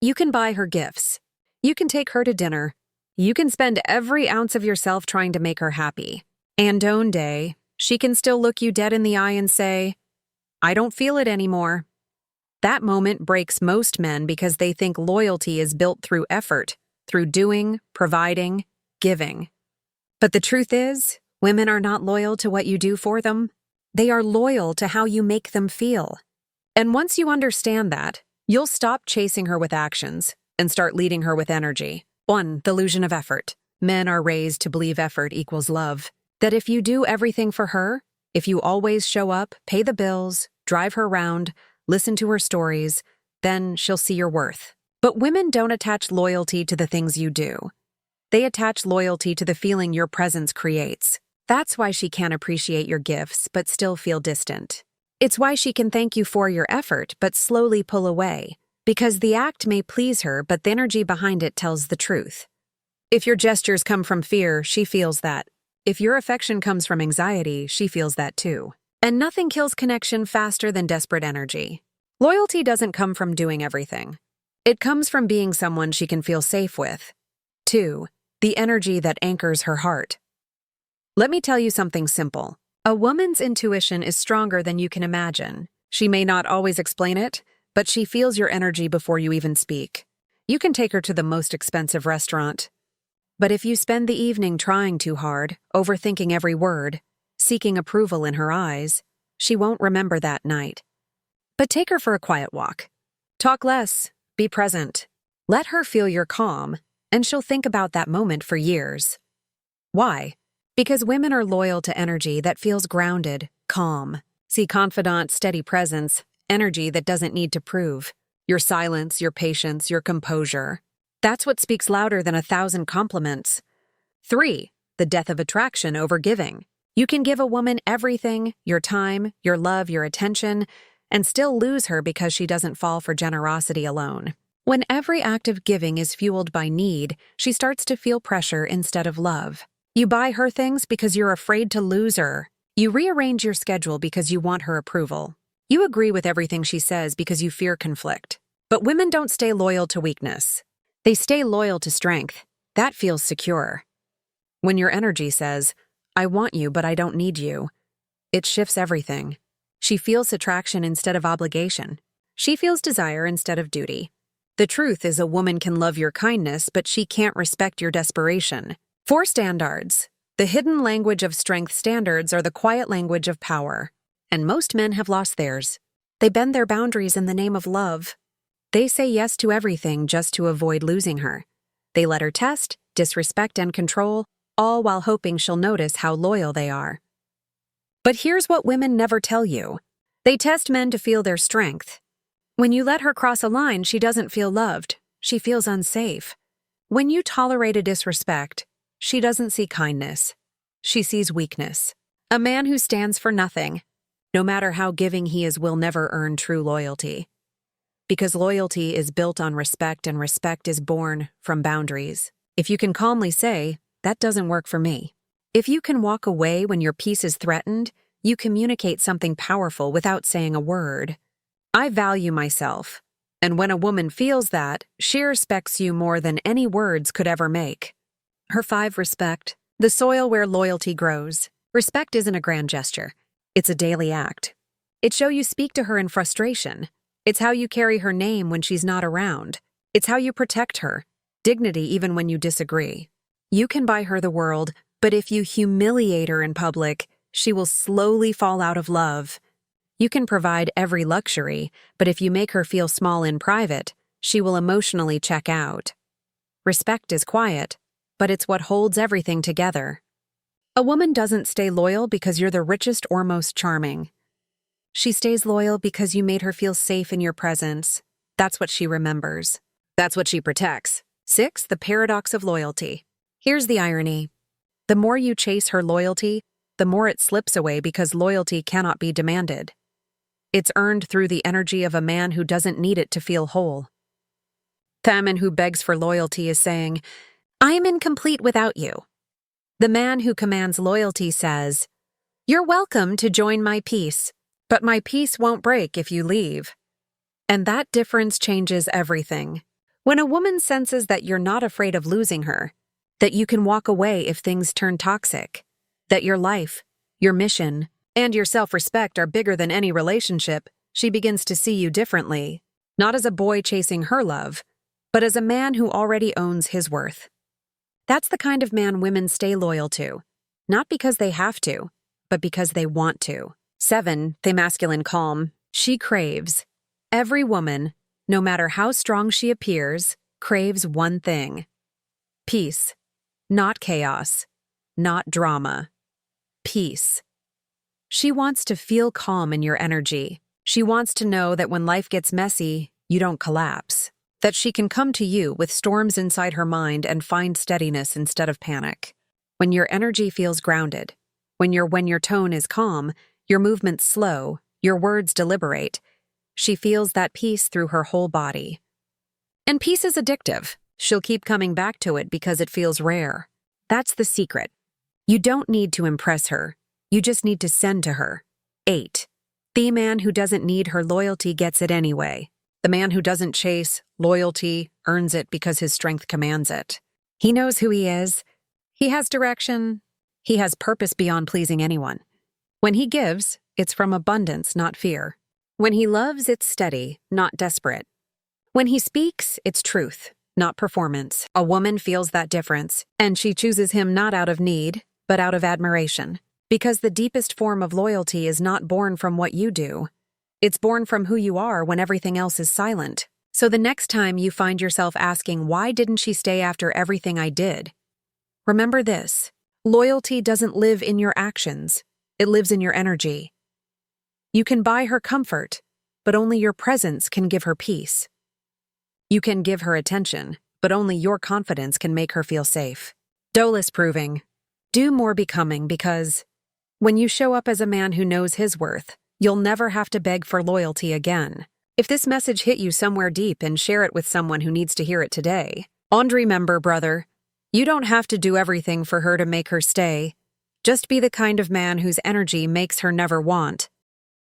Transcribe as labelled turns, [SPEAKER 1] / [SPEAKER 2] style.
[SPEAKER 1] You can buy her gifts. You can take her to dinner. You can spend every ounce of yourself trying to make her happy. And one day, she can still look you dead in the eye and say, "I don't feel it anymore." That moment breaks most men because they think loyalty is built through effort, through doing, providing, giving. But the truth is, women are not loyal to what you do for them. They are loyal to how you make them feel. And once you understand that, you'll stop chasing her with actions and start leading her with energy. 1. The illusion of effort. Men are raised to believe effort equals love. That if you do everything for her, if you always show up, pay the bills, drive her around, listen to her stories, then she'll see your worth. But women don't attach loyalty to the things you do. They attach loyalty to the feeling your presence creates. That's why she can't appreciate your gifts but still feel distant. It's why she can thank you for your effort but slowly pull away. Because the act may please her, but the energy behind it tells the truth. If your gestures come from fear, she feels that. If your affection comes from anxiety, she feels that too. And nothing kills connection faster than desperate energy. Loyalty doesn't come from doing everything. It comes from being someone she can feel safe with. 2. The energy that anchors her heart. Let me tell you something simple. A woman's intuition is stronger than you can imagine. She may not always explain it, but she feels your energy before you even speak. You can take her to the most expensive restaurant. But if you spend the evening trying too hard, overthinking every word, seeking approval in her eyes, she won't remember that night. But take her for a quiet walk. Talk less, be present. Let her feel your calm, and she'll think about that moment for years. Why? Because women are loyal to energy that feels grounded, calm. See confidant, steady presence, energy that doesn't need to prove. Your silence, your patience, your composure. That's what speaks louder than 1,000 compliments. 3. The death of attraction over giving. You can give a woman everything, your time, your love, your attention, and still lose her because she doesn't fall for generosity alone. When every act of giving is fueled by need, she starts to feel pressure instead of love. You buy her things because you're afraid to lose her. You rearrange your schedule because you want her approval. You agree with everything she says because you fear conflict. But women don't stay loyal to weakness. They stay loyal to strength. That feels secure. When your energy says, "I want you, but I don't need you," it shifts everything. She feels attraction instead of obligation. She feels desire instead of duty. The truth is a woman can love your kindness, but she can't respect your desperation. 4 standards. The hidden language of strength standards are the quiet language of power. And most men have lost theirs. They bend their boundaries in the name of love. They say yes to everything just to avoid losing her. They let her test, disrespect, and control, all while hoping she'll notice how loyal they are. But here's what women never tell you. They test men to feel their strength. When you let her cross a line, she doesn't feel loved. She feels unsafe. When you tolerate a disrespect, she doesn't see kindness. She sees weakness. A man who stands for nothing, no matter how giving he is, will never earn true loyalty. Because loyalty is built on respect, and respect is born from boundaries. If you can calmly say, "That doesn't work for me." If you can walk away when your peace is threatened, you communicate something powerful without saying a word. I value myself. And when a woman feels that, she respects you more than any words could ever make. Her 5. Respect. The soil where loyalty grows. Respect isn't a grand gesture. It's a daily act. It's how you speak to her in frustration. It's how you carry her name when she's not around. It's how you protect her dignity even when you disagree. You can buy her the world, but if you humiliate her in public, she will slowly fall out of love. You can provide every luxury, but if you make her feel small in private, she will emotionally check out. Respect is quiet, but it's what holds everything together. A woman doesn't stay loyal because you're the richest or most charming. She stays loyal because you made her feel safe in your presence. That's what she remembers. That's what she protects. 6. The paradox of loyalty. Here's the irony. The more you chase her loyalty, the more it slips away because loyalty cannot be demanded. It's earned through the energy of a man who doesn't need it to feel whole. The man who begs for loyalty is saying, "I am incomplete without you." The man who commands loyalty says, "You're welcome to join my peace, but my peace won't break if you leave." And that difference changes everything. When a woman senses that you're not afraid of losing her, that you can walk away if things turn toxic, that your life, your mission, and your self-respect are bigger than any relationship, she begins to see you differently, not as a boy chasing her love, but as a man who already owns his worth. That's the kind of man women stay loyal to, not because they have to, but because they want to. 7. The masculine calm. She craves. Every woman, no matter how strong she appears, craves one thing: peace. Not chaos, not drama. Peace. She wants to feel calm in your energy. She wants to know that when life gets messy, you don't collapse. That she can come to you with storms inside her mind and find steadiness instead of panic. When your energy feels grounded, when your tone is calm, your movements slow, your words deliberate, she feels that peace through her whole body. And peace is addictive. She'll keep coming back to it because it feels rare. That's the secret. You don't need to impress her. You just need to send to her. 8. The man who doesn't need her loyalty gets it anyway. The man who doesn't chase loyalty earns it because his strength commands it. He knows who he is. He has direction. He has purpose beyond pleasing anyone. When he gives, it's from abundance, not fear. When he loves, it's steady, not desperate. When he speaks, it's truth, not performance. A woman feels that difference, and she chooses him not out of need, but out of admiration. Because the deepest form of loyalty is not born from what you do. It's born from who you are when everything else is silent. So the next time you find yourself asking, why didn't she stay after everything I did? Remember this: loyalty doesn't live in your actions. It lives in your energy. You can buy her comfort, but only your presence can give her peace. You can give her attention, but only your confidence can make her feel safe. Dolus proving. Do more becoming, because when you show up as a man who knows his worth, you'll never have to beg for loyalty again. If this message hit you somewhere deep, and share it with someone who needs to hear it today. And remember, brother, you don't have to do everything for her to make her stay. Just be the kind of man whose energy makes her never want